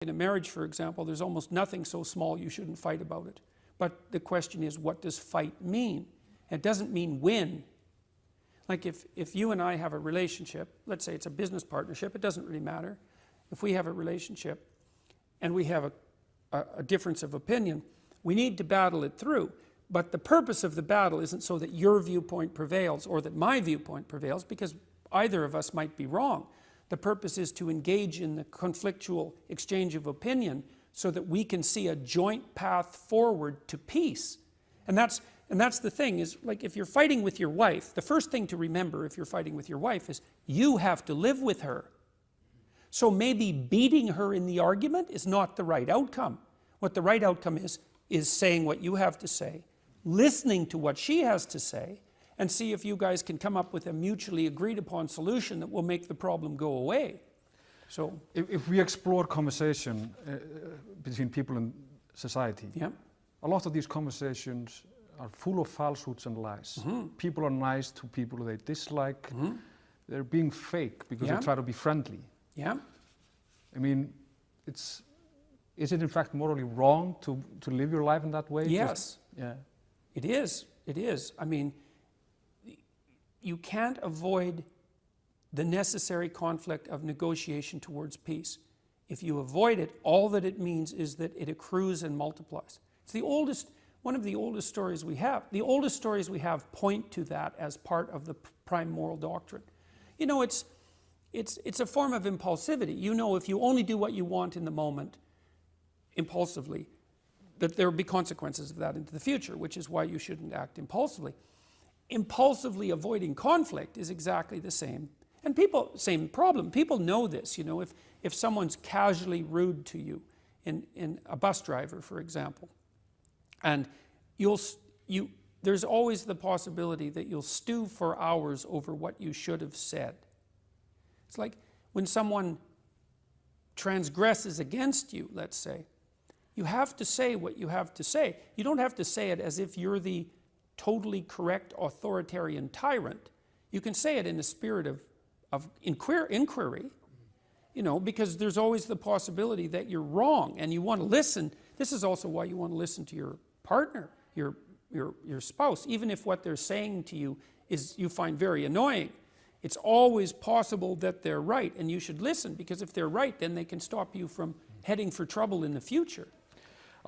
In a marriage, for example, there's almost nothing so small you shouldn't fight about it. But the question is, what does fight mean? It doesn't mean win. Like if you and I have a relationship, let's say it's a business partnership, it doesn't really matter. If we have a relationship and we have a difference of opinion, we need to battle it through. But the purpose of the battle isn't so that your viewpoint prevails or that my viewpoint prevails, because either of us might be wrong. The purpose is to engage in the conflictual exchange of opinion so that we can see a joint path forward to peace. And that's the thing, is like if you're fighting with your wife, the first thing to remember if you're fighting with your wife is you have to live with her. So maybe beating her in the argument is not the right outcome. What the right outcome is saying what you have to say, listening to what she has to say, and see if you guys can come up with a mutually agreed upon solution that will make the problem go away. So, if we explore conversation between people in society, yeah, a lot of these conversations are full of falsehoods and lies. Mm-hmm. People are nice to people they dislike. Mm-hmm. They're being fake because they try to be friendly. Yeah. I mean, is it in fact morally wrong to live your life in that way? Yes. Yeah. It is. It is. I mean, you can't avoid the necessary conflict of negotiation towards peace. If you avoid it, all that it means is that it accrues and multiplies. It's one of the oldest stories we have. The oldest stories we have point to that as part of the prime moral doctrine. You know, it's a form of impulsivity. You know, if you only do what you want in the moment, impulsively, that there will be consequences of that into the future, which is why you shouldn't act impulsively. Impulsively avoiding conflict is exactly the same. And same problem. People know this, you know, if someone's casually rude to you, in a bus driver, for example, and there's always the possibility that you'll stew for hours over what you should have said. It's like when someone transgresses against you, let's say, you have to say what you have to say. You don't have to say it as if you're the totally correct authoritarian tyrant. You can say it in a spirit of inquiry, you know, because there's always the possibility that you're wrong and you want to listen. This is also why you want to listen to your partner, your spouse, even if what they're saying to you is you find very annoying. It's always possible that they're right, and you should listen, because if they're right, then they can stop you from heading for trouble in the future.